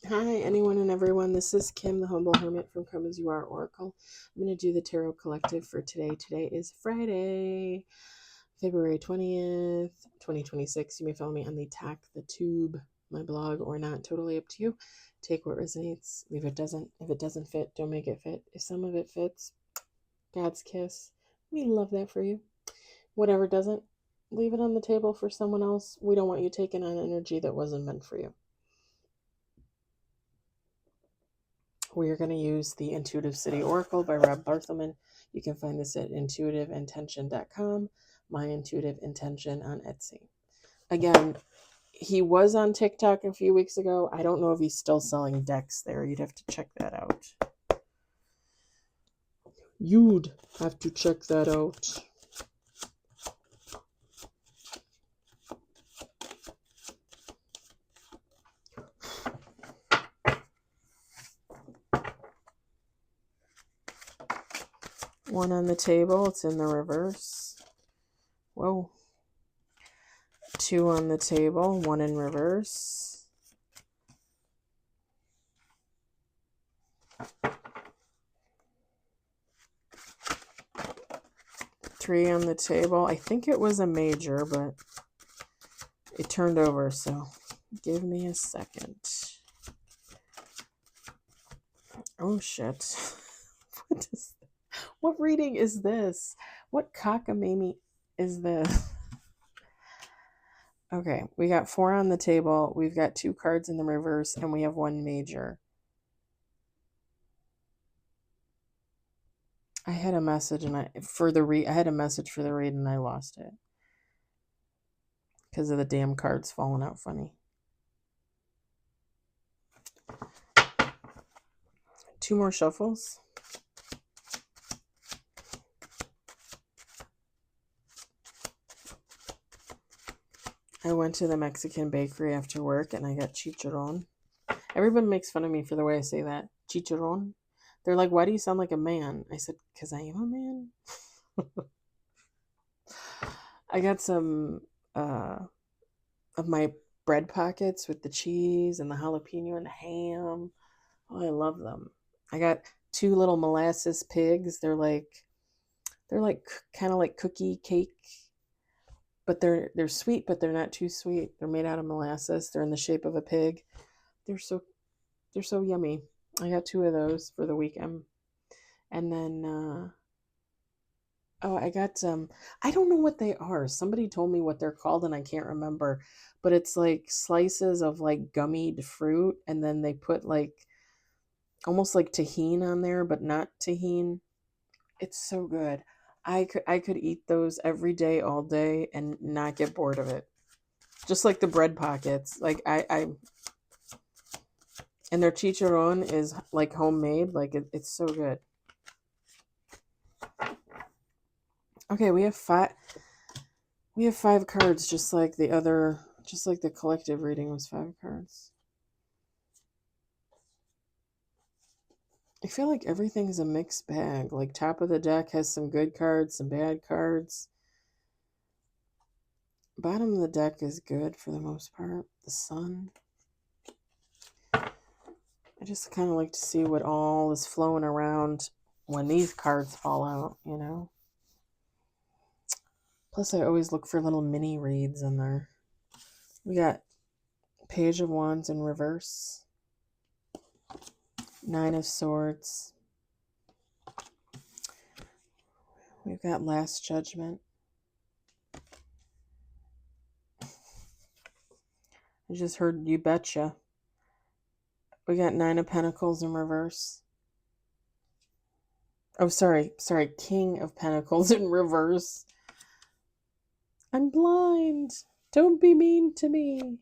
Hi, anyone and everyone. This is Kim, the Humble Hermit from Come As You Are Oracle. I'm going to do the Tarot Collective for today. Today is Friday, February 20th, 2026. You may follow me on the Tube, my blog, or not. Totally up to you. Take what resonates, leave it doesn't. If it doesn't fit, don't make it fit. If some of it fits, God's kiss. We love that for you. Whatever doesn't, leave it on the table for someone else. We don't want you taking on energy that wasn't meant for you. We are going to use the Intuitive City Oracle by Rob Barthelman. You can find this at intuitiveintention.com, My Intuitive Intention on Etsy. Again, he was on TikTok a few weeks ago. I don't know if he's still selling decks there. You'd have to check that out. You'd have to check that out. One on the table. It's in the reverse. Whoa. Two on the table. One in reverse. Three on the table. I think it was a major, but it turned over, so give me a second. Oh, shit. What reading is this? What cockamamie is this? Okay, we got four on the table. We've got two cards in the reverse, and we have one major. I had a message, and I had a message for the read, and I lost it because of the damn cards falling out funny. Two more shuffles. I went to the Mexican bakery after work and I got chicharron. Everyone makes fun of me for the way I say that. Chicharron. They're like, why do you sound like a man? I said, because I am a man. I got some of my bread pockets with the cheese and the jalapeno and the ham. Oh, I love them. I got two little molasses pigs. They're like kind of like cookie cake, but they're sweet, but they're not too sweet. They're made out of molasses. They're in the shape of a pig. They're so yummy. I got two of those for the weekend. And then I got I don't know what they are. Somebody told me what they're called and I can't remember. But it's like slices of like gummied fruit, and then they put like almost like tahini on there, but not tahini. It's so good. I could eat those every day, all day, and not get bored of it. Just like the bread pockets. Like I and their chicharron is like homemade. Like it's so good. Okay, we have five cards, just like the collective reading was 5 cards. I feel like everything's a mixed bag. Like top of the deck has some good cards, some bad cards. Bottom of the deck is good for the most part. The sun. I just kind of like to see what all is flowing around when these cards fall out, you know? Plus, I always look for little mini reads in there. We got Page of Wands in reverse. 9 of Swords. We've got Last Judgment. I just heard You Betcha. We got 9 of Pentacles in reverse. Oh, sorry. King of Pentacles in reverse. I'm blind. Don't be mean to me.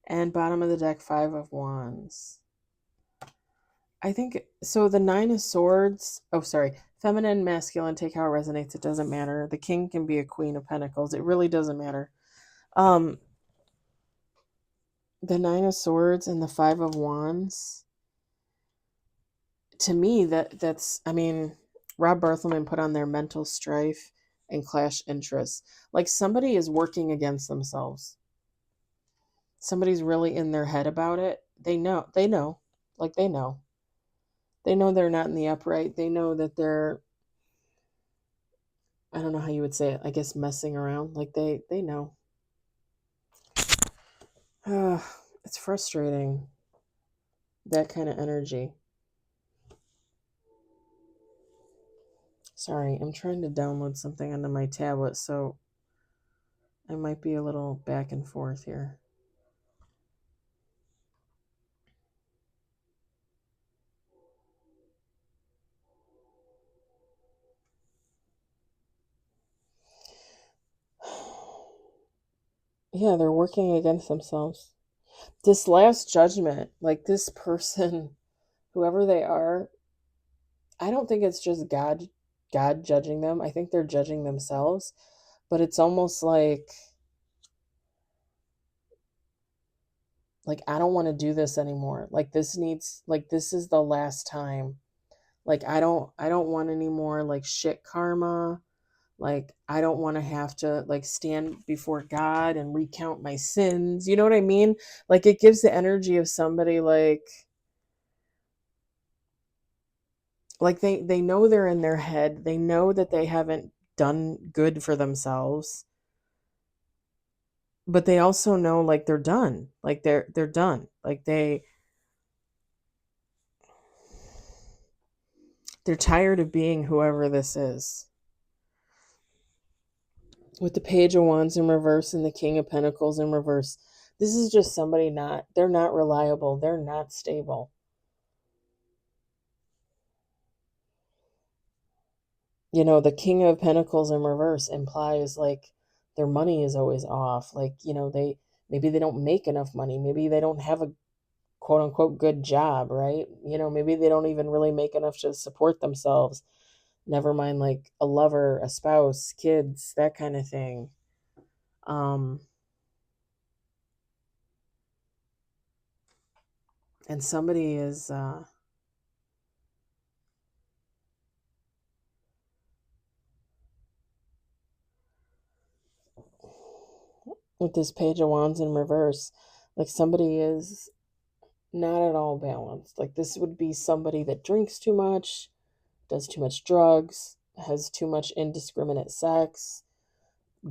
And bottom of the deck, 5 of Wands. I think, so the 9 of Swords, feminine, masculine, take how it resonates, it doesn't matter. The king can be a Queen of Pentacles. It really doesn't matter. The 9 of Swords and the 5 of Wands, to me, that's, I mean, Rob Barthelman put on their mental strife and clash interests. Like somebody is working against themselves. Somebody's really in their head about it. they know, like they know they're not in the upright. They know that they're, I don't know how you would say it, I guess messing around. Like they know. It's frustrating, that kind of energy. Sorry, I'm trying to download something onto my tablet, so I might be a little back and forth here. Yeah, they're working against themselves. This last judgment, like this person, whoever they are, I don't think it's just God judging them. I think they're judging themselves, but it's almost like I don't want to do this anymore. Like this is the last time. Like I don't want any more like shit karma. Like I don't want to have to like stand before God and recount my sins. You know what I mean? Like it gives the energy of somebody like they know they're in their head. They know that they haven't done good for themselves, but they also know like they're done. Like they're done. Like they're tired of being whoever this is. With the Page of Wands in reverse and the King of Pentacles in reverse, this is just somebody they're not reliable. They're not stable. You know, the King of Pentacles in reverse implies like their money is always off. Like, you know, maybe they don't make enough money. Maybe they don't have a quote unquote good job, right? You know, maybe they don't even really make enough to support themselves. Never mind like a lover, a spouse, kids, that kind of thing. And somebody is with this Page of Wands in reverse, like somebody is not at all balanced. Like this would be somebody that drinks too much, does too much drugs, has too much indiscriminate sex,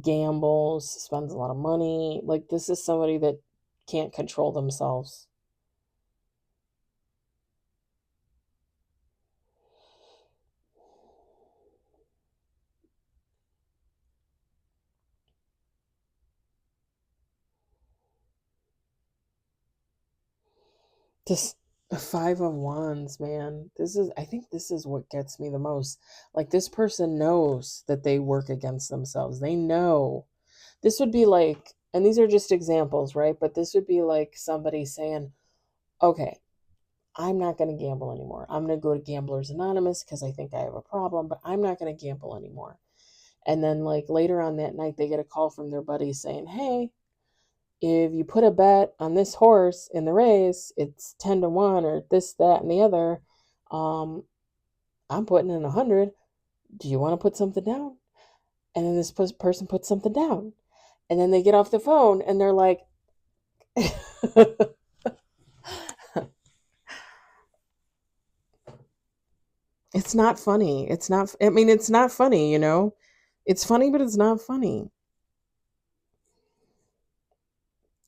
gambles, spends a lot of money. Like this is somebody that can't control themselves. Just a 5 of Wands, man. I think this is what gets me the most. Like this person knows that they work against themselves. They know. This would be like, and these are just examples, right? But this would be like somebody saying, okay, I'm not going to gamble anymore. I'm going to go to Gamblers Anonymous because I think I have a problem, but I'm not going to gamble anymore. And then, like, later on that night, they get a call from their buddy saying, hey, if you put a bet on this horse in the race, it's 10-1 or this, that, and the other. Um, I'm putting in 100. Do you want to put something down? And then this person puts something down. And then they get off the phone and they're like, it's not funny. It's not funny, you know? It's funny, but it's not funny.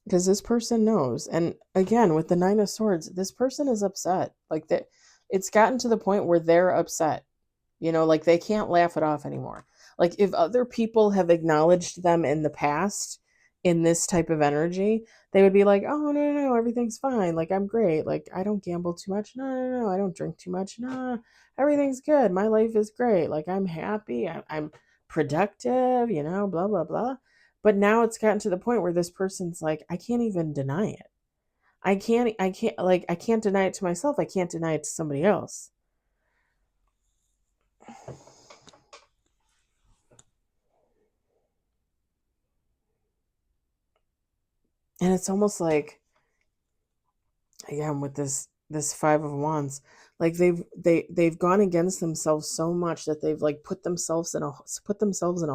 Because this person knows. And again, with the Nine of Swords, this person is upset. Like that, it's gotten to the point where they're upset. You know, like they can't laugh it off anymore. Like if other people have acknowledged them in the past in this type of energy, they would be like, "Oh no, everything's fine. Like I'm great. Like I don't gamble too much. No, I don't drink too much. No, everything's good. My life is great. Like I'm happy. I'm productive. You know, blah blah blah." But now it's gotten to the point where this person's like, I can't even deny it. I can't deny it to myself. I can't deny it to somebody else. And it's almost like, again, with this 5 of Wands, like they've gone against themselves so much that they've like put themselves in a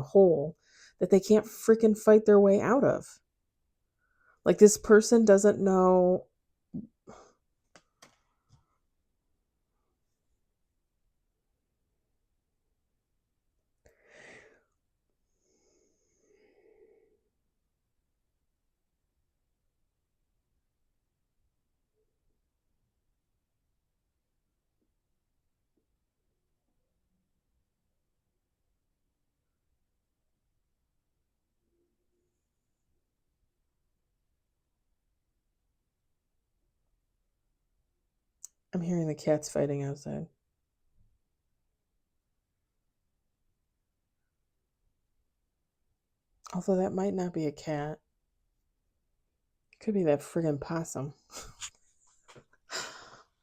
hole that they can't freaking fight their way out of. Like this person doesn't know, I'm hearing the cats fighting outside. Although that might not be a cat. It could be that friggin' possum.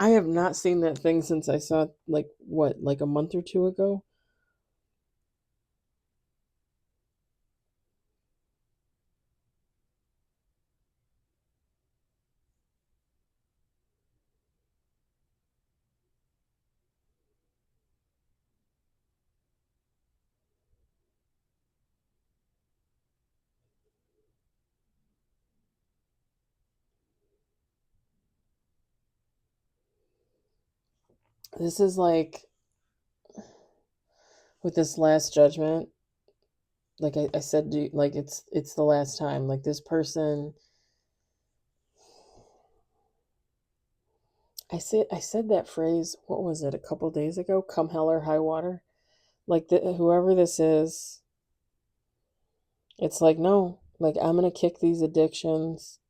I have not seen that thing since I saw it, like, what, like a month or two ago? This is like, with this last judgment, like I said, like it's the last time. Like this person, I said that phrase. What was it? A couple days ago. Come hell or high water. Like whoever this is, it's like no. Like I'm gonna kick these addictions.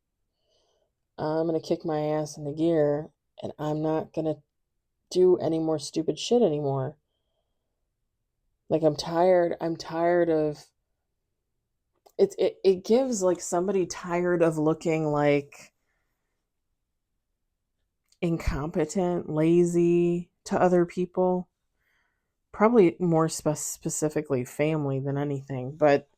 I'm gonna kick my ass into gear, and I'm not gonna do any more stupid shit anymore. Like I'm tired. I'm tired of it gives like somebody tired of looking like incompetent, lazy to other people. Probably more specifically family than anything, but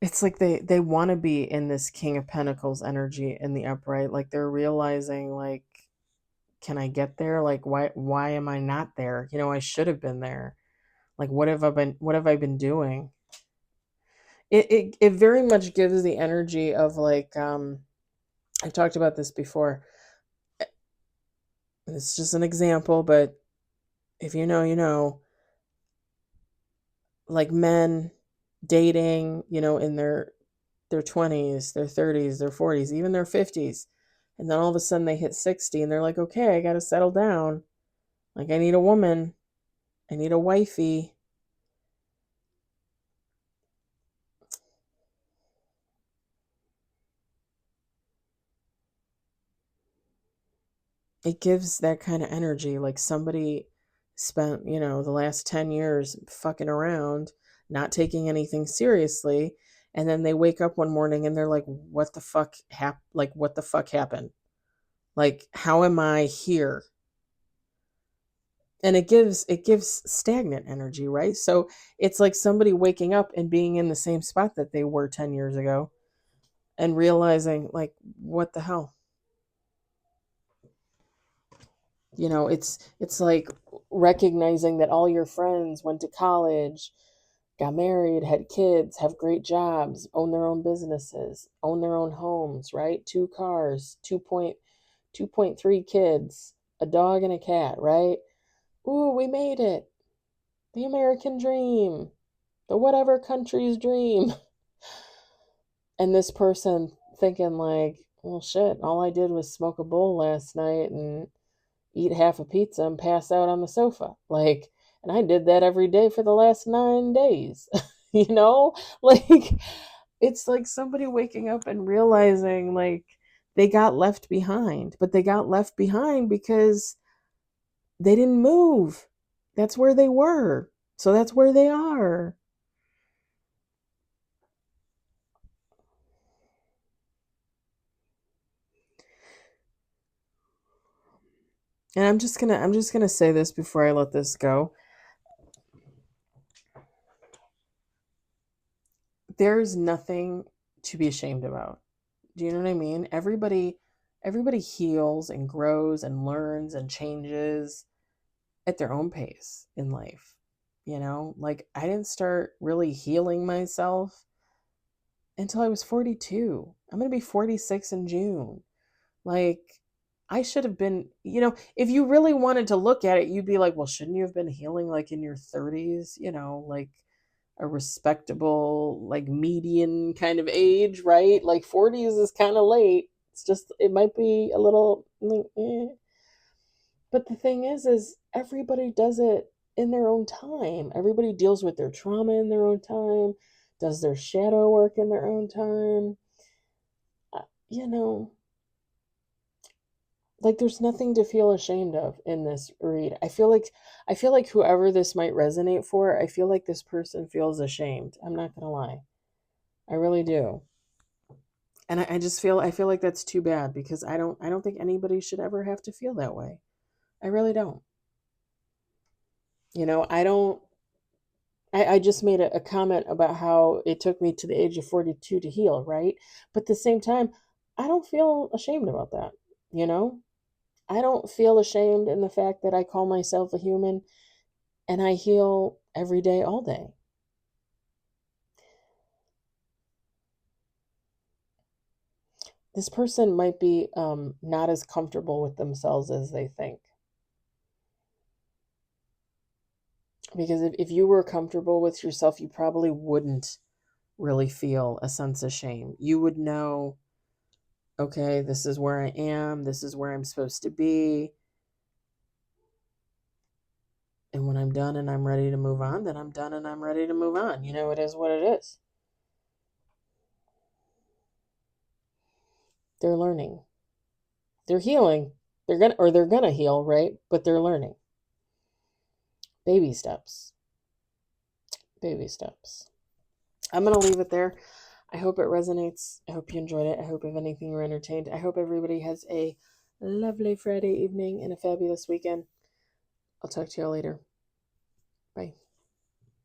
it's like they want to be in this King of Pentacles energy in the upright. Like they're realizing like, can I get there? Like why am I not there? I should have been there. Like what have I been doing? It very much gives the energy of like I've talked about this before. It's just an example, but if you know, you know, like men dating, in their 20s, their 30s, their 40s, even their 50s. And then all of a sudden they hit 60 and they're like, "Okay, I got to settle down. Like I need a woman. I need a wifey." It gives that kind of energy like somebody spent, the last 10 years fucking around, not taking anything seriously, and then they wake up one morning and they're like, "What the fuck what the fuck happened? Like how am I here?" And it gives stagnant energy, right? So it's like somebody waking up and being in the same spot that they were 10 years ago and realizing like, what the hell? It's like recognizing that all your friends went to college, got married, had kids, have great jobs, own their own businesses, own their own homes, right? Two cars, 2.3 kids, a dog and a cat, right? Ooh, we made it. The American dream. The whatever country's dream. And this person thinking like, well shit, all I did was smoke a bowl last night and eat half a pizza and pass out on the sofa. Like, and I did that every day for the last 9 days. you know? Like it's like somebody waking up and realizing like they got left behind, but they got left behind because they didn't move. That's where they were. So that's where they are. And I'm just gonna say this before I let this go. There's nothing to be ashamed about. Do you know what I mean? Everybody heals and grows and learns and changes at their own pace in life. Like I didn't start really healing myself until I was 42. I'm going to be 46 in June. Like I should have been, if you really wanted to look at it, you'd be like, well, shouldn't you have been healing like in your 30s, like a respectable, like median kind of age, right? Like 40s is kind of late. It's just, it might be a little, like, eh. But the thing is everybody does it in their own time. Everybody deals with their trauma in their own time, does their shadow work in their own time. you know, like there's nothing to feel ashamed of in this read. I feel like whoever this might resonate for, I feel like this person feels ashamed. I'm not gonna lie. I really do. And I feel like that's too bad because I don't think anybody should ever have to feel that way. I really don't. I don't I just made a comment about how it took me to the age of 42 to heal, right? But at the same time, I don't feel ashamed about that, you know? I don't feel ashamed in the fact that I call myself a human and I heal every day, all day. This person might be not as comfortable with themselves as they think. Because if you were comfortable with yourself, you probably wouldn't really feel a sense of shame. You would know, okay, this is where I am, this is where I'm supposed to be. And when I'm done and I'm ready to move on, then I'm done and I'm ready to move on. It is what it is. They're learning. They're healing. They're gonna heal, right? But they're learning. Baby steps. Baby steps. I'm gonna leave it there. I hope it resonates. I hope you enjoyed it. I hope if anything you're entertained. I hope everybody has a lovely Friday evening and a fabulous weekend. I'll talk to y'all later. Bye.